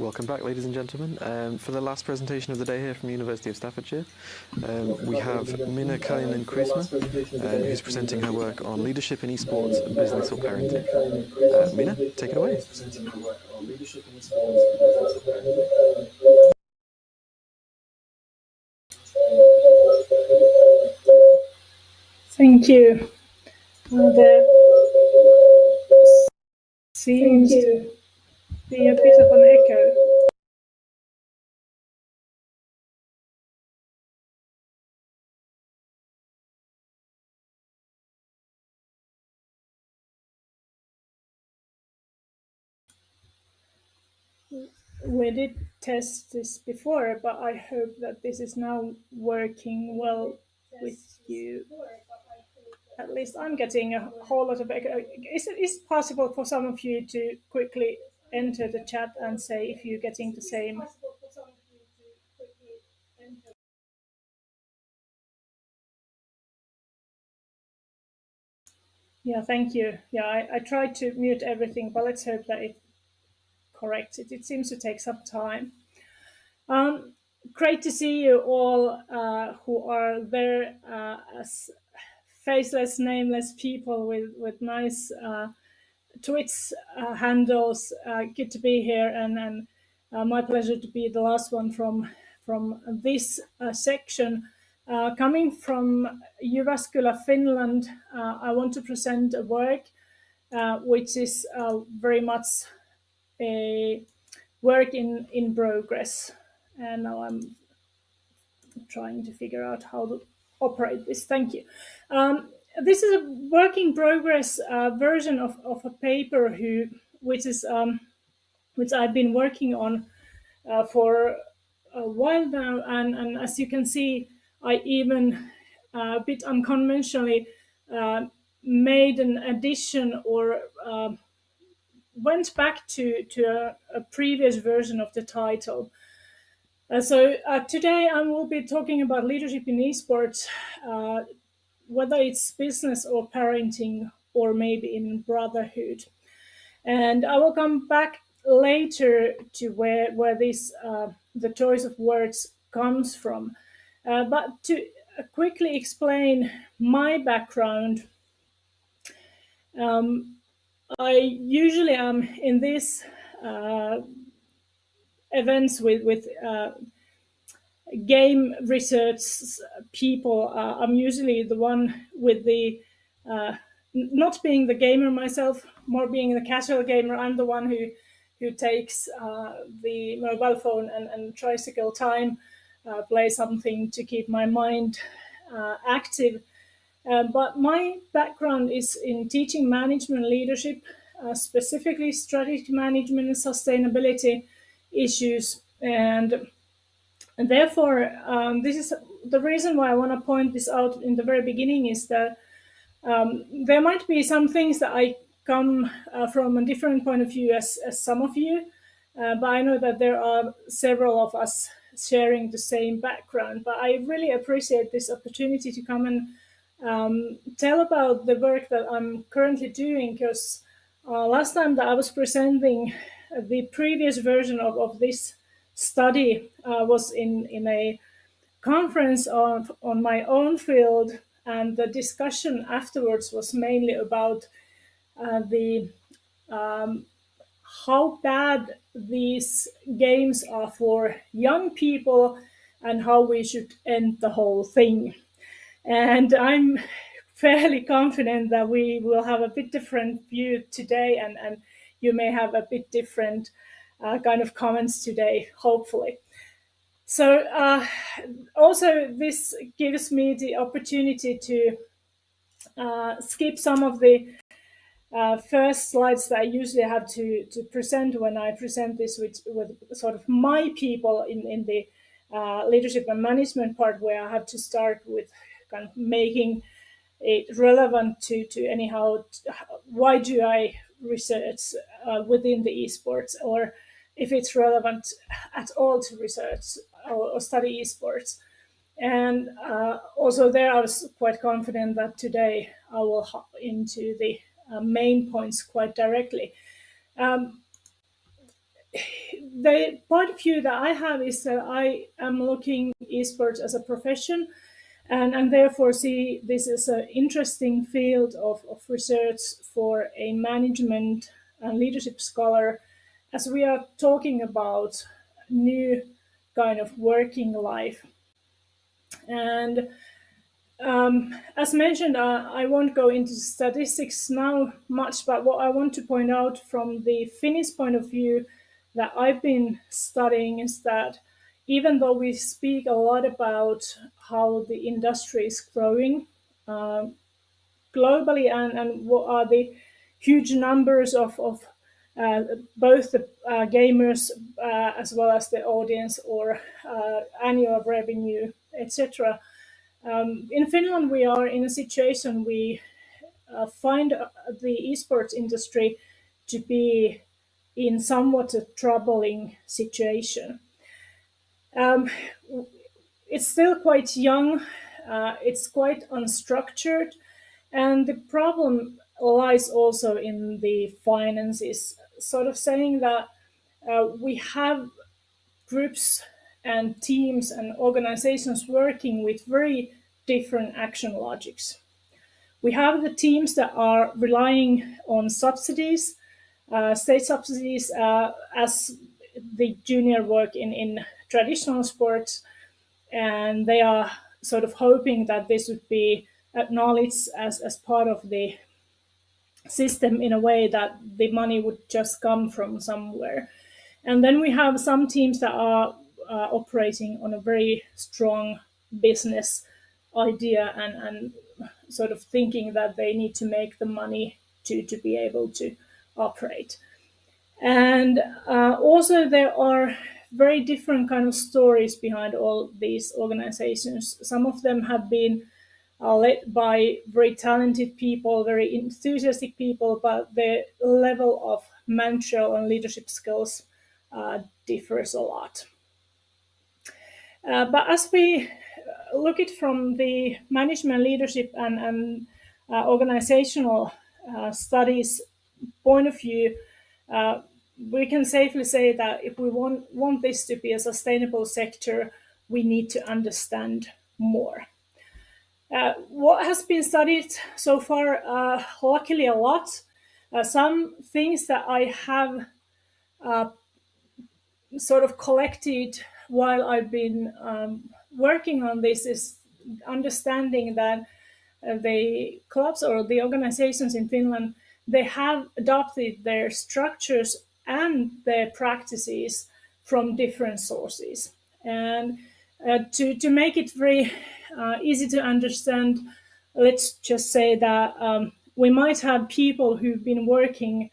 Welcome back, ladies and gentlemen. For the last presentation of the day here from the University of Staffordshire, we have Minna Kallinen-Kuisma, who's presenting her work on leadership in esports, business or parenting. Minna, take it away. Thank you. There seems to be a bit of an echo. We did test this before, but I hope that this is now working well with you. At least I'm getting a whole lot of echo. Is it possible for some of you to quickly enter the chat and say if you're getting the same? Yeah, thank you. Yeah, I tried to mute everything, but let's hope that it corrects it. It seems to take some time. Great to see you all who are there as faceless, nameless people with nice Twitch handles. Good to be here, and my pleasure to be the last one from this section. Coming from Jyväskylä, Finland, I want to present a work which is very much a work in progress. And now I'm trying to figure out how to operate this. Thank you. This is a work in progress version of a paper which I've been working on for a while now, and as you can see, I even a bit unconventionally made an addition or went back to a previous version of the title. So today I will be talking about leadership in esports, whether it's business or parenting or maybe in brotherhood. And I will come back later to where this the choice of words comes from. But to quickly explain my background, I usually am in these events with game research people. I'm usually the one with the not being the gamer myself, more being the casual gamer. I'm the one who takes the mobile phone and tries to kill time, play something to keep my mind active. But my background is in teaching management leadership, specifically strategy management and sustainability issues. And therefore, this is the reason why I want to point this out in the very beginning is that there might be some things that I come from a different point of view as some of you, but I know that there are several of us sharing the same background. But I really appreciate this opportunity to come and tell about the work that I'm currently doing, because last time that I was presenting the previous version of this study was in a conference on my own field, and the discussion afterwards was mainly about how bad these games are for young people and how we should end the whole thing. And I'm fairly confident that we will have a bit different view today, and you may have a bit different kind of comments today, hopefully. So also this gives me the opportunity to skip some of the first slides that I usually have to present when I present this with sort of my people in the leadership and management part, where I have to start with kind of making it relevant to anyhow, why do I research within the esports, or if it's relevant at all to research or study esports. And also there I was quite confident that today I will hop into the main points quite directly. the point of view that I have is that I am looking esports as a profession, and therefore see this as an interesting field of research for a management and leadership scholar, as we are talking about new kind of working life. And as mentioned, I won't go into statistics now much, but what I want to point out from the Finnish point of view that I've been studying is that even though we speak a lot about how the industry is growing globally, and what are the huge numbers of both the gamers as well as the audience or annual revenue, etc. In Finland, we are in a situation we find the esports industry to be in somewhat a troubling situation. It's still quite young, it's quite unstructured, and the problem lies also in the finances, sort of saying that we have groups and teams and organizations working with very different action logics. We have the teams that are relying on subsidies, state subsidies, as the junior work in traditional sports, and they are sort of hoping that this would be acknowledged as part of the system in a way that the money would just come from somewhere. And then we have some teams that are operating on a very strong business idea, and sort of thinking that they need to make the money to be able to operate. And also there are very different kind of stories behind all these organizations. Some of them have been led by very talented people, very enthusiastic people, but the level of managerial and leadership skills differs a lot. But as we look at from the management, leadership, and organizational studies point of view, we can safely say that if we want this to be a sustainable sector, we need to understand more. What has been studied so far, luckily a lot. Some things that I have sort of collected while I've been working on this is understanding that the clubs or the organizations in Finland, they have adopted their structures and their practices from different sources. And to make it very easy to understand, let's just say that we might have people who've been working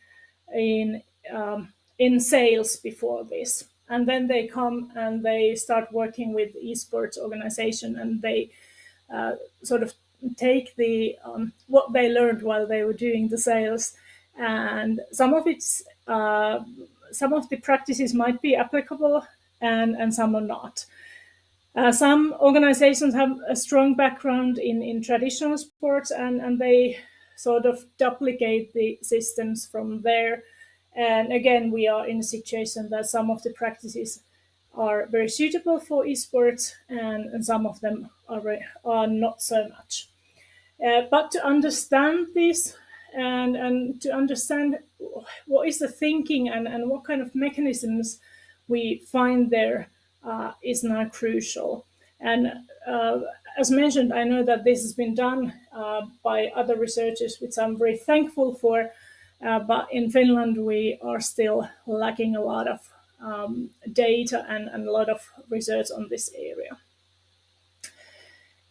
in sales before this, and then they come and they start working with esports organization, and they sort of take the what they learned while they were doing the sales, and some of the practices might be applicable, and some are not. Some organizations have a strong background in traditional sports, and they sort of duplicate the systems from there. And again, we are in a situation that some of the practices are very suitable for esports, and some of them are not so much. But to understand this, and to understand what is the thinking and what kind of mechanisms we find there is now crucial. And as mentioned, I know that this has been done by other researchers, which I'm very thankful for. But in Finland, we are still lacking a lot of data and a lot of research on this area.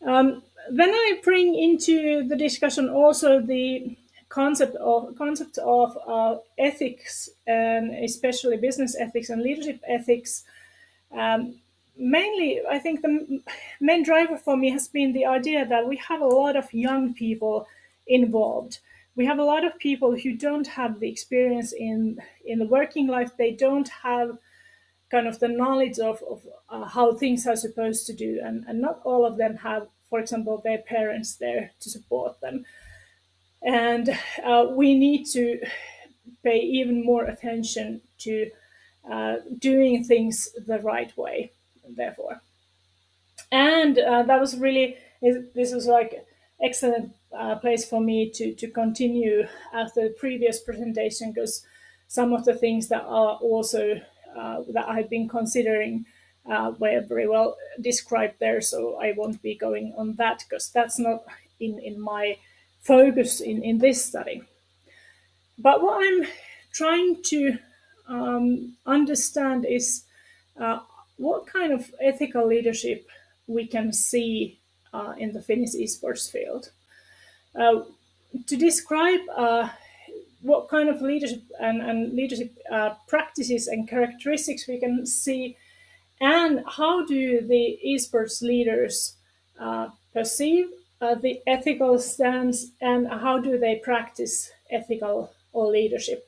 Then I bring into the discussion also the concept of ethics, and especially business ethics and leadership ethics. Mainly, I think the main driver for me has been the idea that we have a lot of young people involved. We have a lot of people who don't have the experience in the working life. They don't have kind of the knowledge of how things are supposed to do, and not all of them have, for example, their parents there to support them. And we need to pay even more attention to doing things the right way, therefore. And that was really, this was like excellent place for me to continue after the previous presentation, because some of the things that are also that I've been considering were very well described there, so I won't be going on that because that's not in my focus in this study. But what I'm trying to understand is what kind of ethical leadership we can see in the Finnish esports field. To describe what kind of leadership and leadership practices and characteristics we can see, and how do the esports leaders perceive the ethical stance, and how do they practice ethical or leadership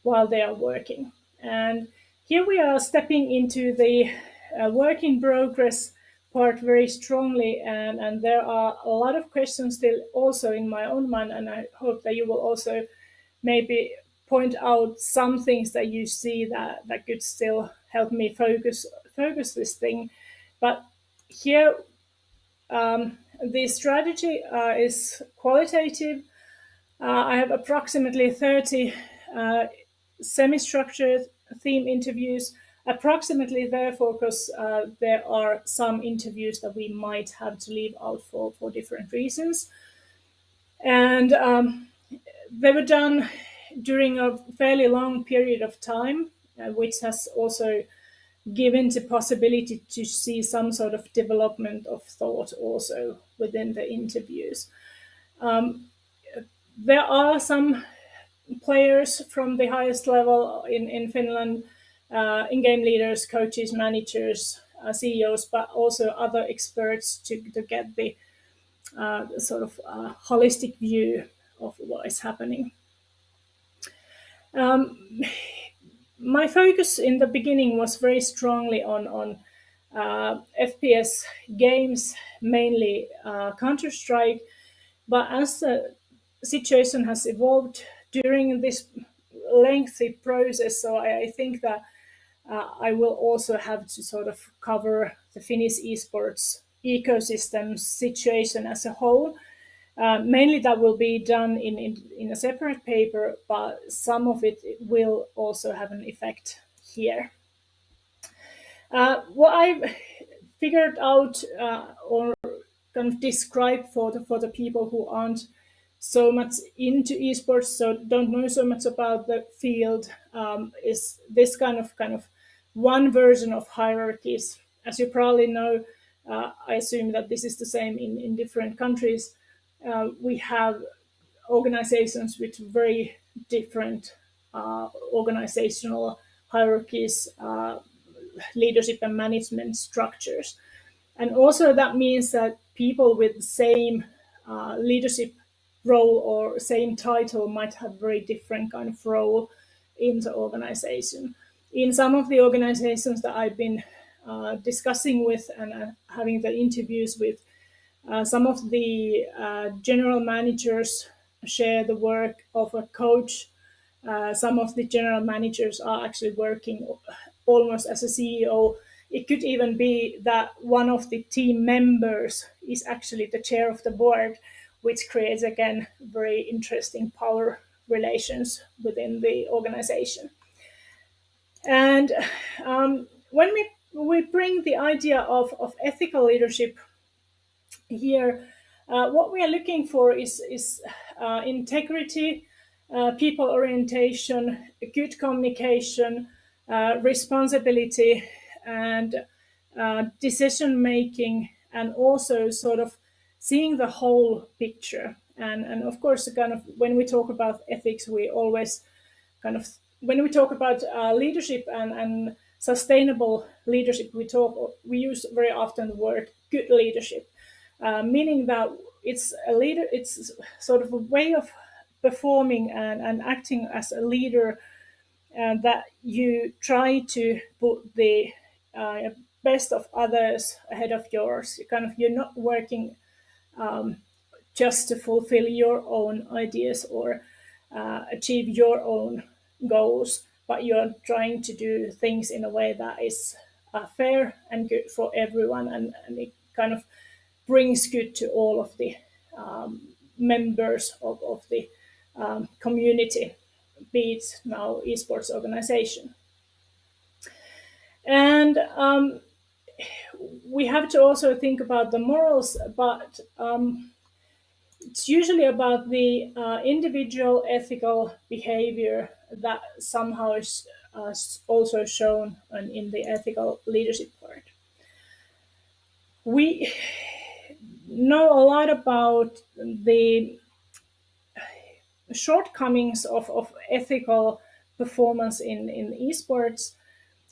while they are working. And here we are stepping into the work in progress part very strongly, and there are a lot of questions still also in my own mind, and I hope that you will also maybe point out some things that you see that could still help me focus this thing. But here the strategy is qualitative. I have approximately 30 semi-structured theme interviews, approximately therefore because there are some interviews that we might have to leave out for different reasons. And they were done during a fairly long period of time, which has also given the possibility to see some sort of development of thought also within the interviews. There are some players from the highest level in Finland, in-game leaders, coaches, managers, CEOs, but also other experts to get the sort of holistic view of what is happening. My focus in the beginning was very strongly on FPS games, mainly Counter-Strike, but as the situation has evolved during this lengthy process, so I think that I will also have to sort of cover the Finnish esports ecosystem situation as a whole. Mainly that will be done in a separate paper, but some of it will also have an effect here. What I've figured out or kind of described for the people who aren't so much into esports, so don't know so much about the field, is this kind of one version of hierarchies. As you probably know, I assume that this is the same in different countries. We have organizations with very different organizational hierarchies, leadership and management structures. And also that means that people with the same leadership role or same title might have very different kind of role in the organization. In some of the organizations that I've been discussing with and having the interviews with, some of the general managers share the work of a coach. Some of the general managers are actually working almost as a CEO. It could even be that one of the team members is actually the chair of the board, which creates, again, very interesting power relations within the organization. And when we bring the idea of ethical leadership here, what we are looking for is integrity, people orientation, good communication, responsibility, and decision making, and also sort of seeing the whole picture. And of course, kind of when we talk about ethics, we always kind of, when we talk about leadership and sustainable leadership, we use very often the word good leadership, meaning that it's sort of a way of performing and acting as a leader, that you try to put the best of others ahead of yours. You're not working just to fulfill your own ideas or achieve your own goals, but you're trying to do things in a way that is fair and good for everyone, and it kind of brings good to all of the members of the community, be it now esports organization. And we have to also think about the morals, but it's usually about the individual ethical behavior that somehow is also shown in the ethical leadership part. We know a lot about the shortcomings of ethical performance in esports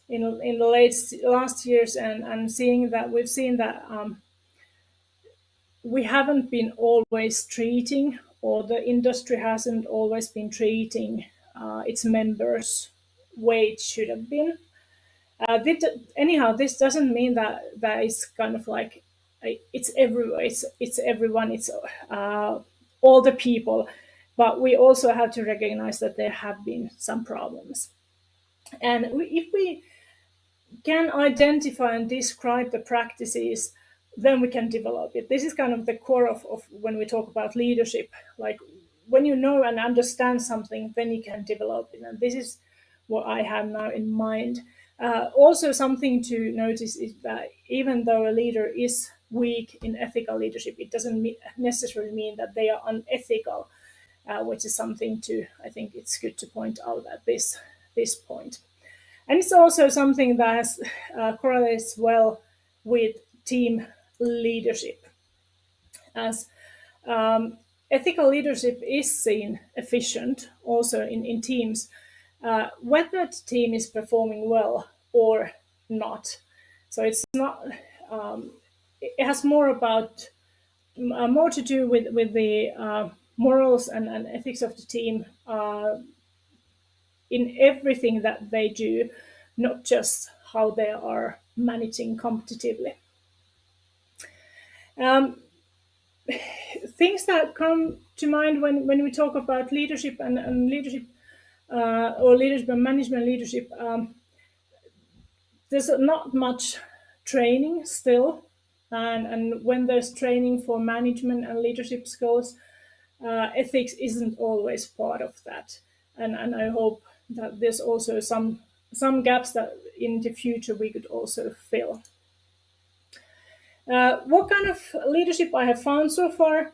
in the last years, and seeing that we've seen that we haven't been always treating, or the industry hasn't always been treating its members way it should have been. Anyhow, this doesn't mean that is kind of like it's everywhere. It's everyone. It's all the people. But we also have to recognize that there have been some problems. And if we can identify and describe the practices, then we can develop it. This is kind of the core of when we talk about leadership. Like, when you know and understand something, then you can develop it. And this is what I have now in mind. Also, something to notice is that even though a leader is weak in ethical leadership, it doesn't necessarily mean that they are unethical, which is something I think it's good to point out at this point. And it's also something that correlates well with team leadership, as ethical leadership is seen efficient also in teams, whether the team is performing well or not. So it's not. It has more to do with the morals and ethics of the team in everything that they do, not just how they are managing competitively. Things that come to mind when we talk about leadership and leadership or leadership and management leadership, there's not much training still, and when there's training for management and leadership skills, ethics isn't always part of that, and I hope that there's also some gaps that in the future we could also fill. What kind of leadership I have found so far?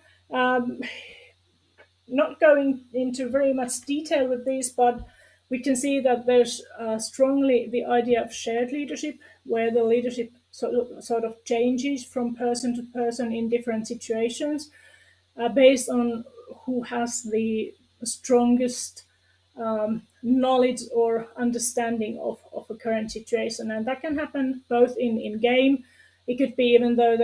Not going into very much detail with these, but we can see that there's strongly the idea of shared leadership, where the leadership sort of changes from person to person in different situations, based on who has the strongest knowledge or understanding of a current situation. And that can happen both in game. It could be, even though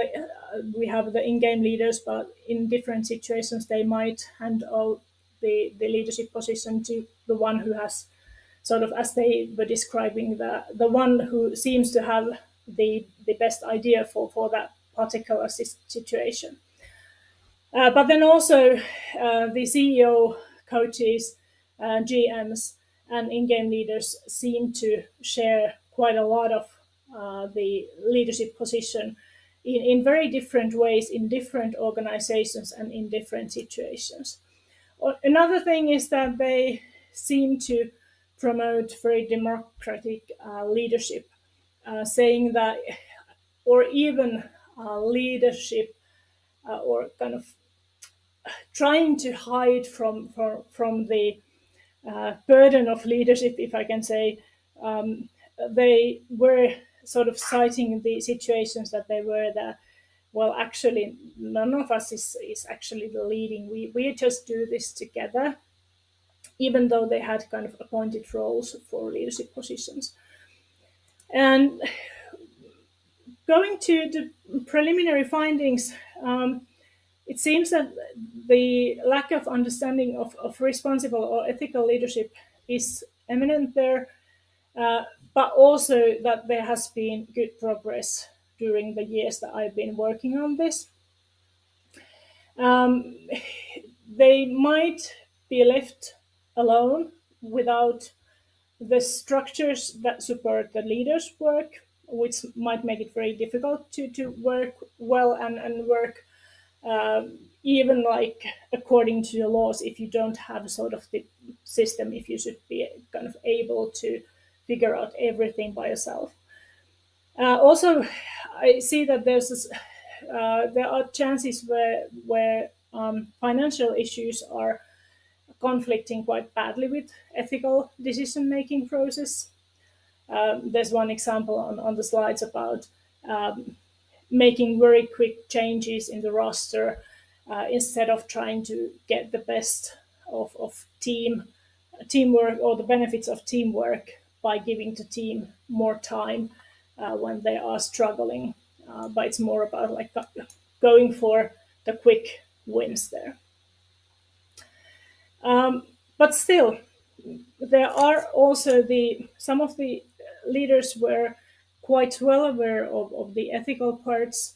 we have the in-game leaders, but in different situations they might hand out the leadership position to the one who has, sort of, as they were describing, the one who seems to have the best idea for that particular situation. But then also the CEO, coaches, GMs, and in-game leaders seem to share quite a lot of the leadership position in very different ways in different organizations and in different situations. Another thing is that they seem to promote very democratic leadership, saying that, or even leadership, or kind of trying to hide from the burden of leadership, if I can say. They were sort of citing the situations that they were there. Well, actually, none of us is actually the leading. We just do this together, even though they had kind of appointed roles for leadership positions. And going to the preliminary findings, it seems that the lack of understanding of responsible or ethical leadership is eminent there, but also that there has been good progress during the years that I've been working on this. They might be left alone without the structures that support the leaders' work, which might make it very difficult to work well and work even like according to the laws if you don't have sort of the system, if you should be kind of able to figure out everything by yourself. Also, I see that there are chances where financial issues are conflicting quite badly with ethical decision making process. There's one example on the slides about making very quick changes in the roster instead of trying to get the best of teamwork or the benefits of teamwork by giving the team more time when they are struggling. But it's more about like going for the quick wins there. But still, there are also some of the leaders were quite well aware of the ethical parts.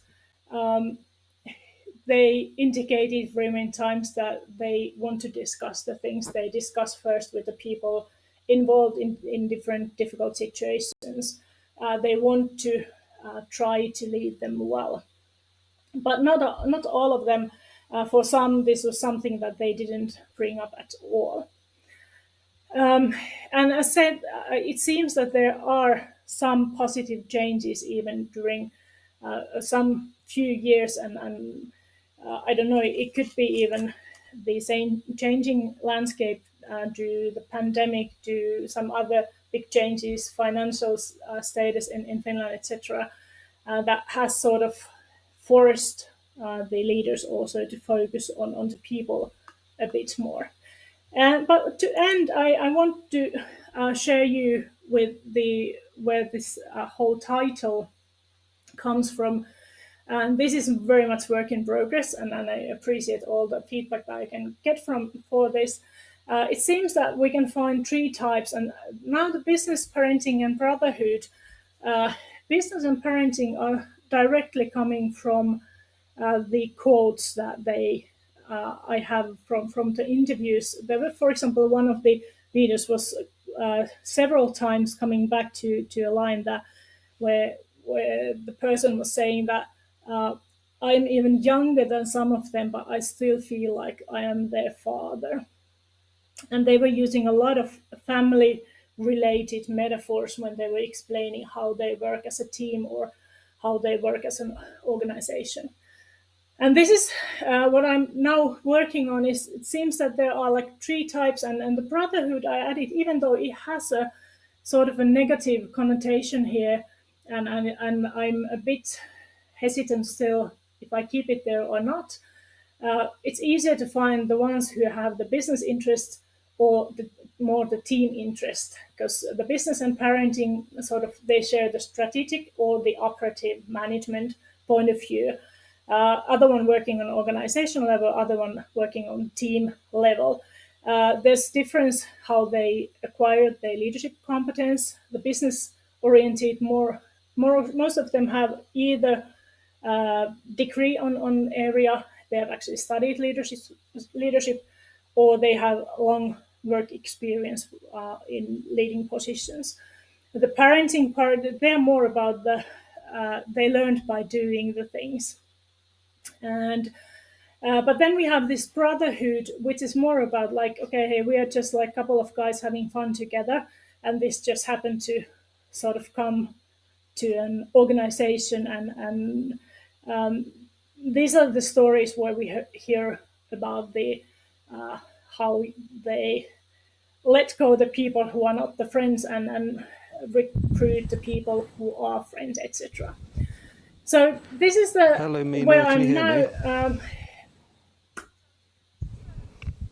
They indicated very many times that they want to discuss the things. They discuss first with the people involved in different difficult situations. They want to try to lead them well. But not all of them. For some, this was something that they didn't bring up at all. And as said, it seems that there are some positive changes even during some few years, and I don't know, it could be even the same changing landscape due to the pandemic, due to some other big changes, financial status in Finland, etc., that has sort of forced the leaders also to focus on the people a bit more. But to end, I want to share you with where this whole title comes from. And this is very much work in progress, and I appreciate all the feedback that I can get for this. It seems that we can find three types, and now the business, parenting, and brotherhood. Business and parenting are directly coming from the quotes that I have from the interviews. There were, for example, one of the leaders was several times coming back to a line that where the person was saying that I'm even younger than some of them, but I still feel like I am their father. And they were using a lot of family related metaphors when they were explaining how they work as a team or how they work as an organization. And this is what I'm now working on. Is it seems that there are like three types, and the brotherhood I added, even though it has a sort of a negative connotation here, and I'm a bit hesitant still if I keep it there or not. It's easier to find the ones who have the business interest or more the team interest, because the business and parenting sort of they share the strategic or the operative management point of view. Other one working on organizational level, other one working on team level. There's difference how they acquired their leadership competence. The business oriented most of them have either degree on area, they have actually studied leadership, or they have long work experience in leading positions. The parenting part, they're more about they learned by doing the things. And but then we have this brotherhood, which is more about like, okay, hey, we are just like a couple of guys having fun together, and this just happened to sort of come to an organization, and these are the stories where we hear about the how they let go the people who are not the friends and recruit the people who are friends, etc. So this is the Hello, Minna, where can you I'm hear now me?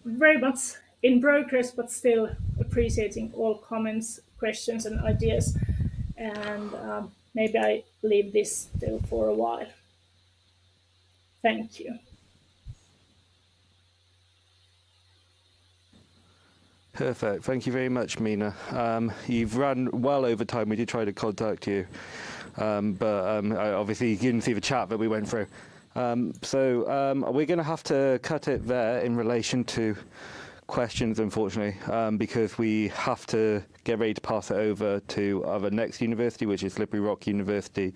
very much in progress, but still appreciating all comments, questions, and ideas. And maybe I leave this still for a while. Thank you. Perfect. Thank you very much, Minna. You've run well over time. We did try to contact you, but obviously you didn't see the chat that we went through. So we're going to have to cut it there in relation to questions, unfortunately, because we have to get ready to pass it over to our next university, which is Slippery Rock University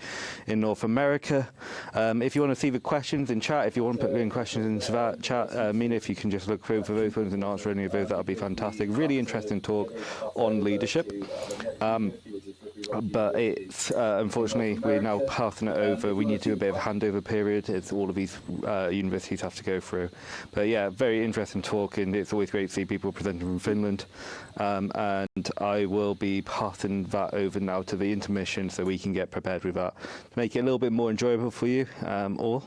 in North America. If you want to see the questions in chat, if you want to put in questions into that chat, Minna, if you can just look through for those ones and answer any of those, that would be fantastic. Really interesting talk on leadership. But it's unfortunately we're now passing it over. We need to do a bit of a handover period. It's all of these universities have to go through. But yeah, very interesting talk, and it's always great to see people presenting from Finland. And I will be passing that over now to the intermission so we can get prepared with that to make it a little bit more enjoyable for you all.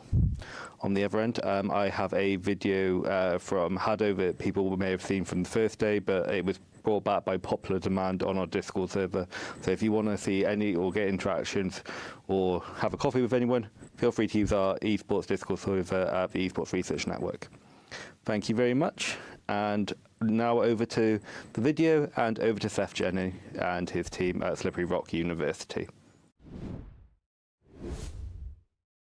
On the other end, I have a video from Hado that people may have seen from the first day, but it was brought back by popular demand on our Discord server. So if you want to see any or get interactions or have a coffee with anyone, feel free to use our Esports Discord server at the Esports Research Network. Thank you very much. And now over to the video and over to Seth Jenny and his team at Slippery Rock University.